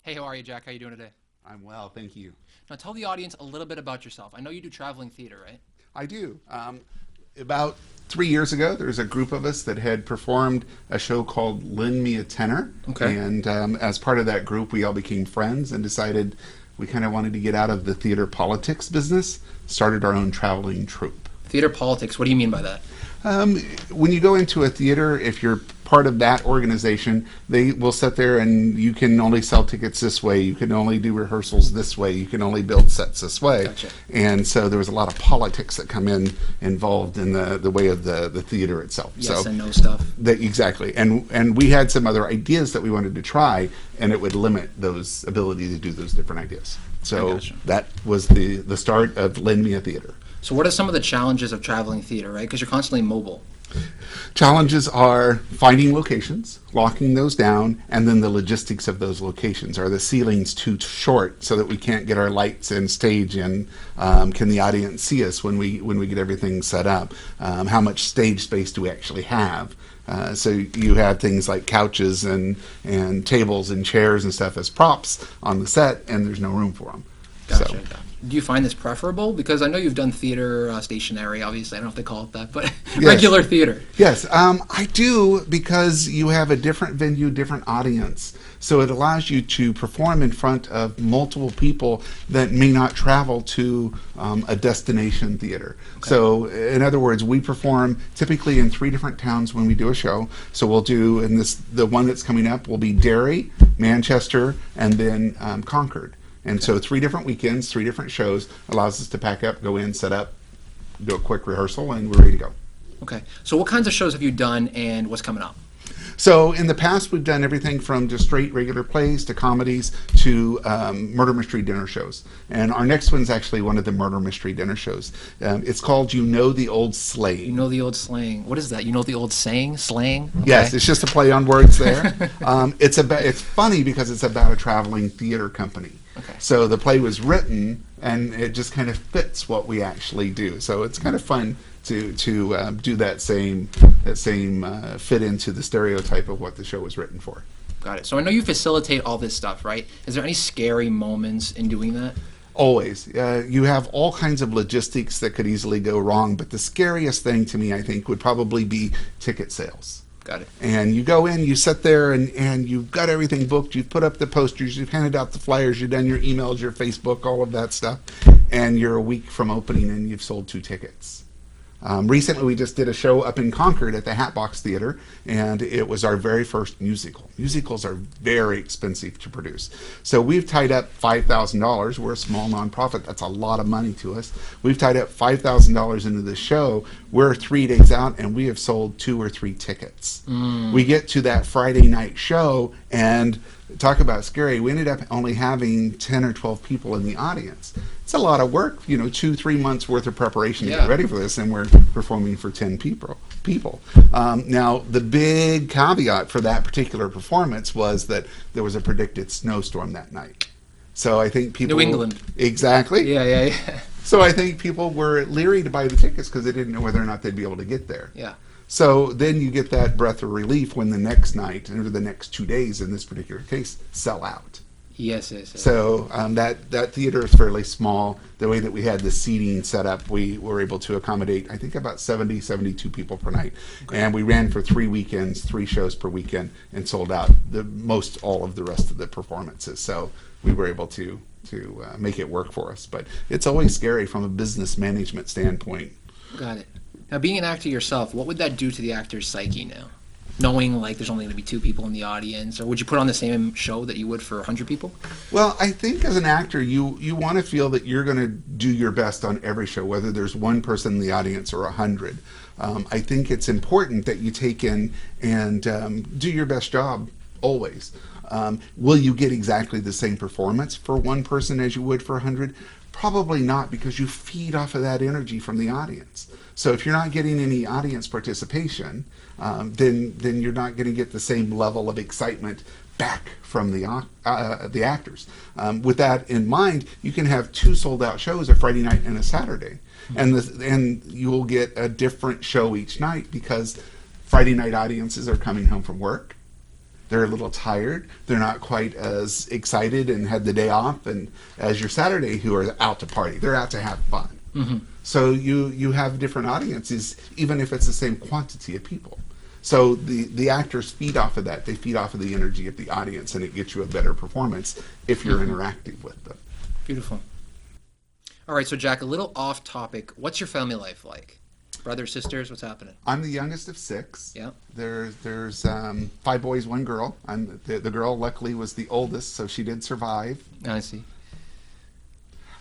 Hey, how are you, Jack? How you doing today? I'm well, thank you. Now tell the audience a little bit about yourself. I know you do traveling theater, right? I do. About 3 years ago, there was a group of us that had performed a show called Lend Me a Tenor. Okay. And as part of that group, we all became friends and decided we kind of wanted to get out of the theater politics business, started our own traveling troupe. Theater politics, what do you mean by that? Um, when you go into a theater, if you're part of that organization, they will sit there and you can only sell tickets this way, you can only do rehearsals this way, you can only build sets this way. Gotcha. And so there was a lot of politics that come in involved in the way of the theater itself. Yes So and no stuff. exactly. And we had some other ideas that we wanted to try, and it would limit those ability to do those different ideas. So gotcha. that was the start of Lend Me a Theater. So what are some of the challenges of traveling theater, right? Because you're constantly mobile. Challenges are finding locations, locking those down, and then the logistics of those locations. Are the ceilings too short so that we can't get our lights and stage in? Can the audience see us when we get everything set up? How much stage space do we actually have? So you have things like couches and tables and chairs and stuff as props on the set, and there's no room for them. Gotcha. So, Do you find this preferable? Because I know you've done theater stationary, obviously. I don't know if they call it that, but Yes. regular theater. yes, I do, because you have a different venue, different audience. So it allows you to perform in front of multiple people that may not travel to a destination theater. Okay. So in other words, we perform typically in 3 different towns when we do a show. So we'll do, the one that's coming up will be Derry, Manchester, and then Concord. And so 3 different weekends, 3 different shows allows us to pack up, go in, set up, do a quick rehearsal, and we're ready to go. Okay. So what kinds of shows have you done and what's coming up? So in the past, we've done everything from just straight regular plays to comedies to murder mystery dinner shows. And our next one's actually one of the murder mystery dinner shows. It's called You Know the Old Slaying. You know the old slang. What is that? You know the old saying? Slang? Okay. Yes, it's just a play on words there. It's funny because it's about a traveling theater company. Okay. So the play was written, and it just kind of fits what we actually do. So it's kind of fun to do that same fit into the stereotype of what the show was written for. Got it. So I know you facilitate all this stuff, right? Is there any scary moments in doing that? Always. You have all kinds of logistics that could easily go wrong, but the scariest thing to me, I think, would probably be ticket sales. Got it. And you go in, you sit there, and you've got everything booked. You've put up the posters, you've handed out the flyers, you've done your emails, your Facebook, all of that stuff. And you're a week from opening, and you've sold 2 tickets. Recently, we just did a show up in Concord at the Hatbox Theater, and it was our very first musical. Musicals are very expensive to produce. So we've tied up $5,000. We're a small nonprofit. That's a lot of money to us. We've tied up $5,000 into the show. We're 3 days out, and we have sold 2 or 3 tickets. We get to that Friday night show, and talk about scary. We ended up only having 10 or 12 people in the audience. It's a lot of work, 2-3 months worth of preparation to Yeah. get ready for this, and we're performing for 10 people. Now, the big caveat for that particular performance was that there was a predicted snowstorm that night. So I think people... New England. Exactly. Yeah. So I think people were leery to buy the tickets because they didn't know whether or not they'd be able to get there. Yeah. So then you get that breath of relief when the next night, or the next 2 days in this particular case, sell out. Yes. So that theater is fairly small. The way that we had the seating set up, we were able to accommodate, I think, about 72 people per night. Okay. And we ran for 3 weekends, 3 shows per weekend, and sold out all of the rest of the performances. So we were able to make it work for us. But it's always scary from a business management standpoint. Got it. Now, being an actor yourself, what would that do to the actor's psyche now? Knowing, like, there's only going to be 2 people in the audience, or would you put on the same show that you would for 100 people? Well, I think as an actor, you want to feel that you're going to do your best on every show, whether there's 1 person in the audience or 100. I think it's important that you take in and do your best job always. Will you get exactly the same performance for 1 person as you would for 100? Probably not, because you feed off of that energy from the audience. So if you're not getting any audience participation, then you're not going to get the same level of excitement back from the actors. With that in mind, you can have 2 sold-out shows, a Friday night and a Saturday, and you will get a different show each night because Friday night audiences are coming home from work. they're a little tired. They're not quite as excited and had the day off and as your Saturday who are out to party. They're out to have fun. Mm-hmm. So you have different audiences, even if it's the same quantity of people. So the actors feed off of that. They feed off of the energy of the audience, and it gets you a better performance if you're interactive with them. Beautiful. All right, so Jack, a little off topic. What's your family life like? Brothers, sisters, what's happening? I'm the youngest of 6. Yeah. There's 5 boys, 1 girl. The girl, luckily, was the oldest, so she did survive. I see.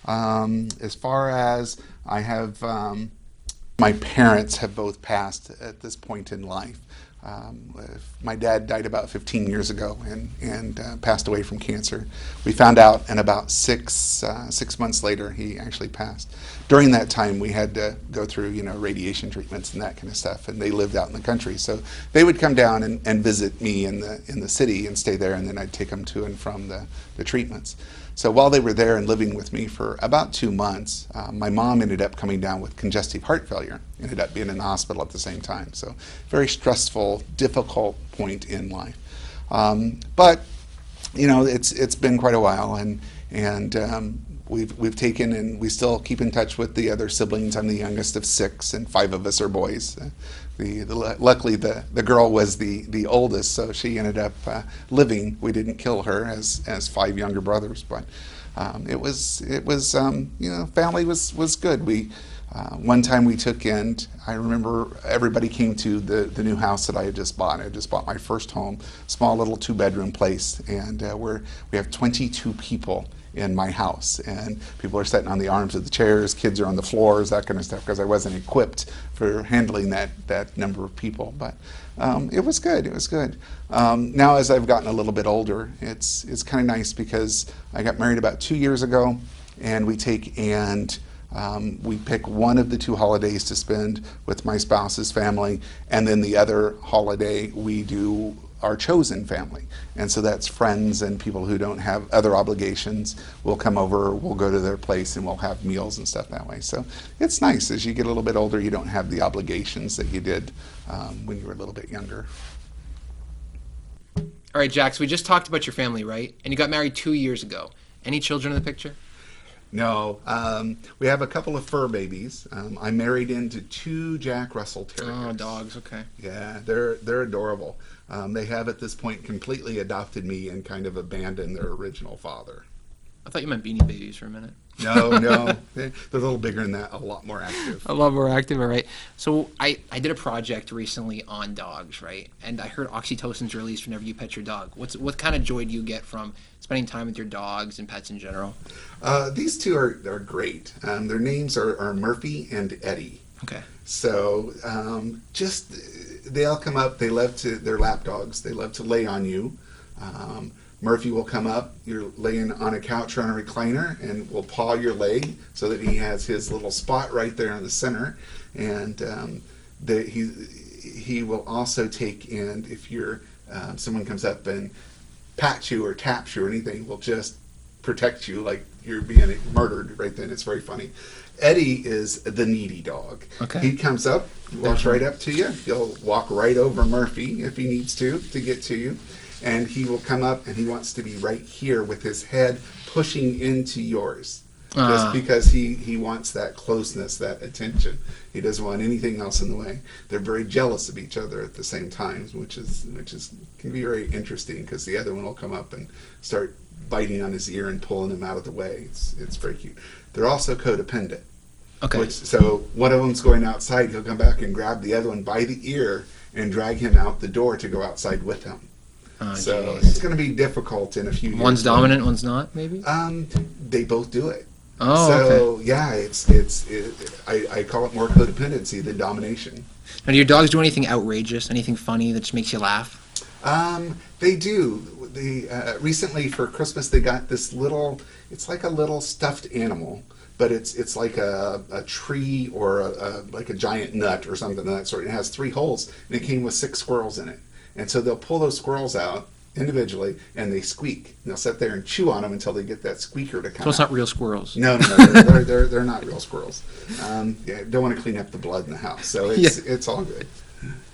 As far as I have, my parents have both passed at this point in life. My dad died about 15 years ago and passed away from cancer. We found out, and about 6 months later, he actually passed. During that time, we had to go through, radiation treatments and that kind of stuff, and they lived out in the country. So they would come down and visit me in the city and stay there, and then I'd take them to and from the treatments. So while they were there and living with me for about 2 months, my mom ended up coming down with congestive heart failure, ended up being in the hospital at the same time. So very stressful, difficult point in life. But, it's been quite a while, and we've taken, and we still keep in touch with the other siblings. I'm the youngest of 6, and 5 of us are boys. Luckily, the girl was the oldest, so she ended up living. We didn't kill her as 5 younger brothers, but it was family was good. We one time we took in. I remember everybody came to the new house that I had just bought. I had just bought my first home, small little 2-bedroom place, and we have 22 people in my house, and people are sitting on the arms of the chairs, kids are on the floors, that kind of stuff, because I wasn't equipped for handling that number of people. But it was good. It was good. Now, as I've gotten a little bit older, it's kind of nice because I got married about 2 years ago, and we take and we pick one of the 2 holidays to spend with my spouse's family, and then the other holiday we do our chosen family. And so that's friends and people who don't have other obligations. We'll come over, we'll go to their place, and we'll have meals and stuff that way. So it's nice. As you get a little bit older, you don't have the obligations that you did when you were a little bit younger. All right, Jack, so we just talked about your family, right? And you got married 2 years ago. Any children in the picture? No. We have a couple of fur babies. I married into 2 Jack Russell Terriers. Oh, dogs, okay. Yeah, they're adorable. They have at this point completely adopted me and kind of abandoned their original father. I thought you meant Beanie Babies for a minute. No, they're a little bigger than that, a lot more active. A lot more active, all right. So I did a project recently on dogs, right? And I heard oxytocin's released whenever you pet your dog. What kind of joy do you get from spending time with your dogs and pets in general? These 2 are great. Their names are Murphy and Eddie. Okay. So they all come up. They're lap dogs. They love to lay on you. Murphy will come up. You're laying on a couch or on a recliner, and will paw your leg so that he has his little spot right there in the center. And he will also take in, if someone comes up and pats you or taps you or anything, will just protect you like you're being murdered right then. It's very funny. Eddie is the needy dog. Okay. He comes up, walks right up to you. He'll walk right over Murphy if he needs to get to you. And he will come up and he wants to be right here with his head pushing into yours. Just because he wants that closeness, that attention. He doesn't want anything else in the way. They're very jealous of each other at the same time, which can be very interesting because the other one will come up and start biting on his ear and pulling him out of the way. It's very cute. They're also codependent. Okay. So one of them's going outside, he'll come back and grab the other one by the ear and drag him out the door to go outside with him. So it's going to be difficult in a few years. One's dominant, one's not, maybe? They both do it. Oh, so, okay. Yeah, I call it more codependency than domination. Now, do your dogs do anything outrageous, anything funny that just makes you laugh? They do. Recently for Christmas they got this it's like a little stuffed animal, but it's like a tree or like a giant nut or something of that sort. It has 3 holes, and it came with 6 squirrels in it. And so they'll pull those squirrels out individually, and they squeak. And they'll sit there and chew on them until they get that squeaker to come out. So it's not real squirrels? No, they're not real squirrels. Don't want to clean up the blood in the house, so it's all good.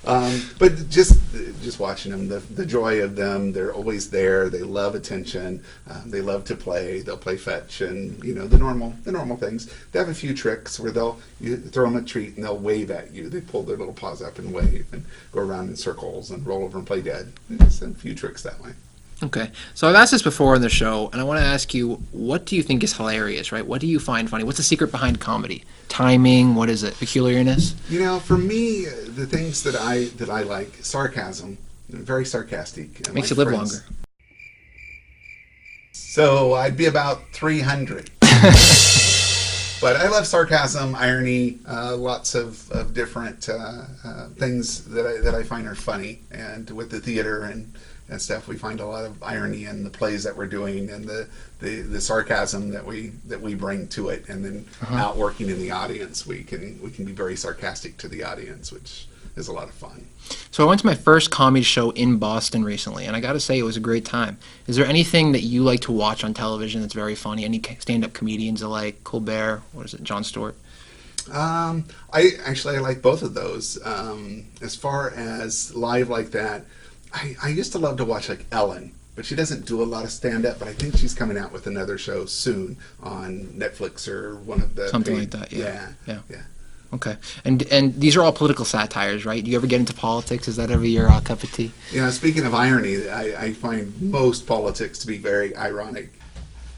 But just just watching them, the joy of them. They're always there. They love attention. They love to play. They'll play fetch and the normal things. They have a few tricks where you throw them a treat and they'll wave at you. They pull their little paws up and wave and go around in circles and roll over and play dead. Just a few tricks that way. Okay, so I've asked this before on the show, and I want to ask you, what do you think is hilarious, right? What do you find funny? What's the secret behind comedy? Timing? What is it? Peculiarness? For me, the things that I like, sarcasm, very sarcastic. Makes you live longer. So I'd be about 300. But I love sarcasm, irony, lots of different things that I find are funny. And with the theater and stuff, we find a lot of irony in the plays that we're doing and the sarcasm that we bring to it, and then out working in the audience, we can be very sarcastic to the audience, which is a lot of fun. So I went to my first comedy show in Boston recently, and I got to say it was a great time. Is there anything that you like to watch on television that's very funny? Any stand-up comedians you like? Colbert? What is it? Jon Stewart? I like both of those. As far as live like that, I used to love to watch like Ellen, but she doesn't do a lot of stand-up, but I think she's coming out with another show soon on Netflix or one of the... Something like that, yeah. Okay. And these are all political satires, right? Do you ever get into politics? Is that ever your cup of tea? Speaking of irony, I find most politics to be very ironic.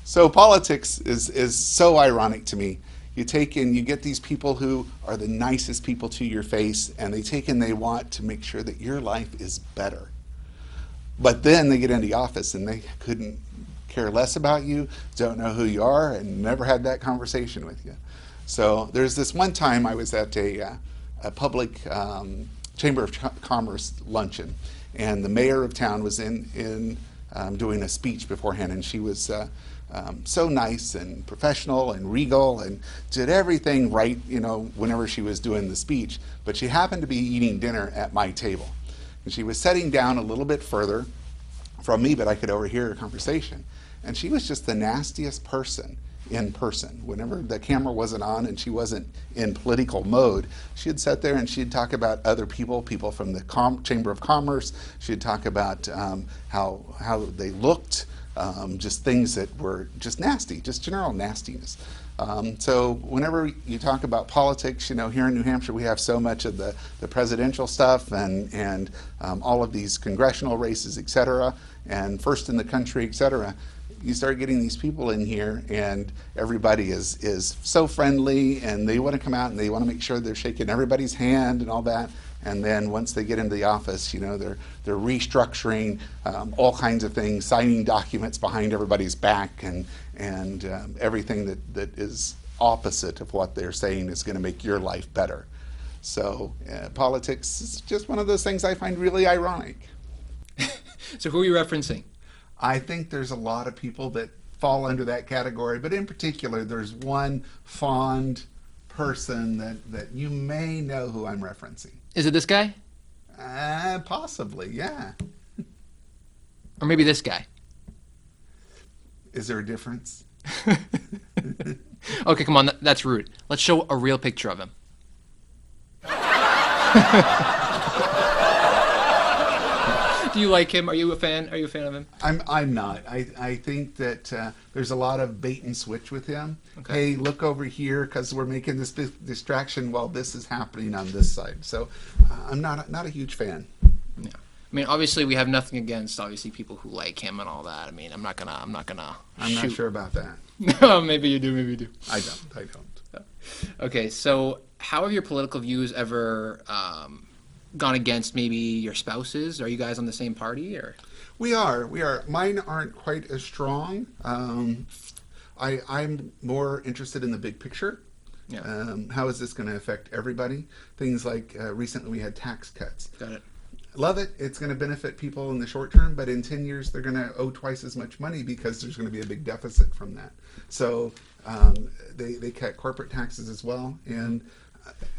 So politics is so ironic to me. You get these people who are the nicest people to your face, and they want to make sure that your life is better. But then they get into the office and they couldn't care less about you, don't know who you are, and never had that conversation with you. So there's this one time I was at a public Chamber of Commerce luncheon, and the mayor of town was in doing a speech beforehand, and she was so nice and professional and regal and did everything right, whenever she was doing the speech. But she happened to be eating dinner at my table. And she was sitting down a little bit further from me, but I could overhear her conversation. And she was just the nastiest person in person. Whenever the camera wasn't on and she wasn't in political mode, she'd sit there and she'd talk about other people from the Chamber of Commerce. She'd talk about how they looked, just things that were just nasty, just general nastiness. So whenever you talk about politics, here in New Hampshire, we have so much of the presidential stuff and all of these congressional races, et cetera, and first in the country, et cetera. You start getting these people in here, and everybody is so friendly, and they want to come out and they want to make sure they're shaking everybody's hand and all that. And then once they get into the office, they're restructuring all kinds of things, signing documents behind everybody's back, and everything that is opposite of what they're saying is going to make your life better. So politics is just one of those things I find really ironic. So who are you referencing? I think there's a lot of people that fall under that category, but in particular, there's one fond person that you may know who I'm referencing. Is it this guy? Possibly, yeah. Or maybe this guy. Is there a difference? Okay, come on, that's rude. Let's show a real picture of him. Do you like him? Are you a fan? Are you a fan of him? I'm not. I think that there's a lot of bait and switch with him. Okay. Hey, look over here because we're making this distraction while this is happening on this side. So I'm not a huge fan. Yeah. I mean, obviously, we have nothing against people who like him and all that. I mean, I'm not gonna. I'm not sure about that. No, maybe you do. Maybe you do. I don't. Okay, so how have your political views ever gone against maybe your spouses? Are you guys on the same party, or? We are. Mine aren't quite as strong. I'm more interested in the big picture. Yeah. How is this going to affect everybody? Things like recently we had tax cuts. Got it. Love it. It's going to benefit people in the short term, but in 10 years they're going to owe twice as much money because there's going to be a big deficit from that. So they cut corporate taxes as well. And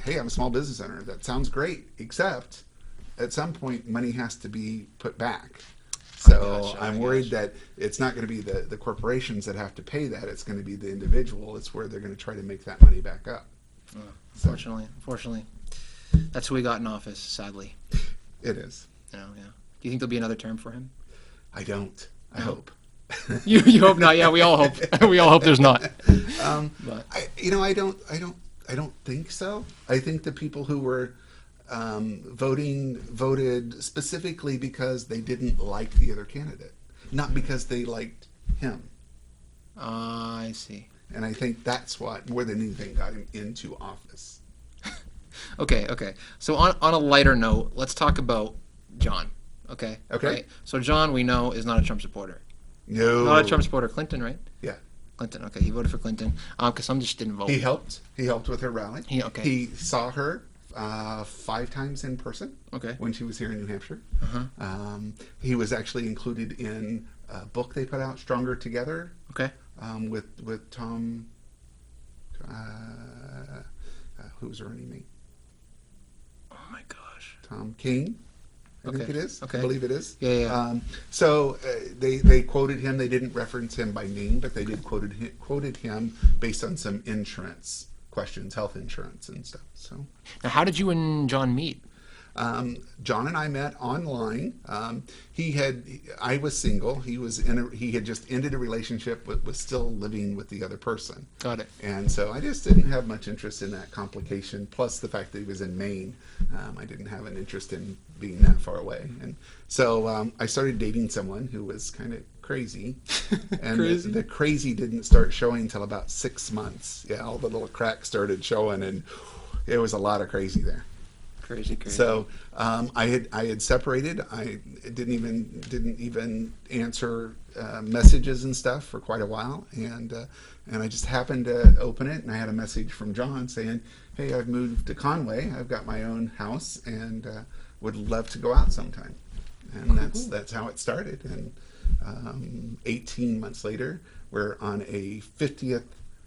hey, I'm a small business owner. That sounds great, except at some point money has to be put back. So I'm worried that it's not going to be the corporations that have to pay that. It's going to be the individual. It's where they're going to try to make that money back up. Unfortunately, that's who we got in office, sadly. It is. No, yeah. Do you think there'll be another term for him? I don't. I hope. You hope not. Yeah, we all hope. We all hope there's not. But. I don't think so. I think the people who were voted specifically because they didn't like the other candidate, not because they liked him. I see. And I think that's what, more than anything, got him into office. Okay. So on a lighter note, let's talk about John. Okay. Right? So John, we know, is not a Trump supporter. No. Not a Trump supporter. Clinton, right? Yeah. Clinton. Okay, he voted for Clinton. Because some just didn't vote. He helped. He helped with her rally. Okay. He saw her 5 times in person. Okay. When she was here in New Hampshire. Uh-huh. He was actually included in a book they put out, Stronger Together. Okay. With Tom. Who was her running mate? Oh my gosh. Tom Keane. I think it is. Okay. I believe it is. Yeah. So they quoted him. They didn't reference him by name, but they did quoted him based on some insurance questions, health insurance and stuff. So Now, how did you and John meet? John and I met online. I was single. He had just ended a relationship, but was still living with the other person. Got it. And so I just didn't have much interest in that complication. Plus the fact that he was in Maine, I didn't have an interest in being that far away. And so I started dating someone who was kind of crazy. And Crazy? The crazy didn't start showing until about 6 months. Yeah, all the little cracks started showing, and it was a lot of crazy there. Crazy. So I had separated. I didn't even answer messages and stuff for quite a while, and I just happened to open it, and I had a message from John saying, "Hey, I've moved to Conway. I've got my own house, and would love to go out sometime." And that's how it started. And 18 months later, we're on a 50th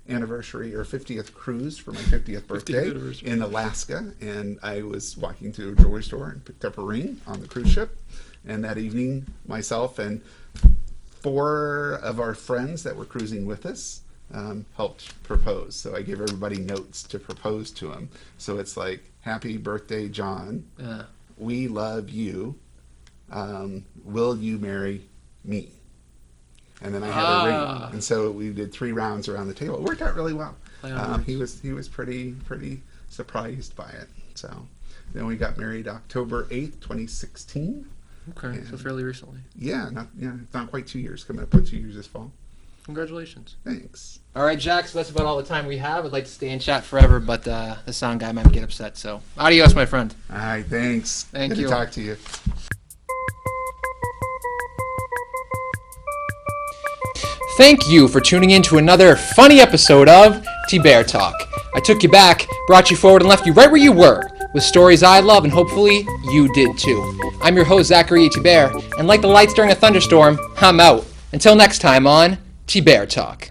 anniversary or 50th cruise for my 50th birthday in Alaska, and I was walking to a jewelry store and picked up a ring on the cruise ship, and that evening myself and 4 of our friends that were cruising with us helped propose. So I gave everybody notes to propose to him. So it's like, "Happy birthday, John. We love you. Will you marry me?" And then I had a ring, and so we did 3 rounds around the table. It worked out really well. He was pretty surprised by it. So then we got married October 8th, 2016. Okay, so fairly recently. Yeah, not quite 2 years. Coming up on 2 years this fall. Congratulations. Thanks. All right, Jack, so that's about all the time we have. I'd like to stay and chat forever, but the sound guy might get upset. So adios, my friend. All right, thanks. Thank you. Good to talk to you. Thank you for tuning in to another funny episode of TberTalk. I took you back, brought you forward, and left you right where you were, with stories I love, and hopefully you did too. I'm your host, Zakaria Tber, and like the lights during a thunderstorm, I'm out. Until next time on TberTalk.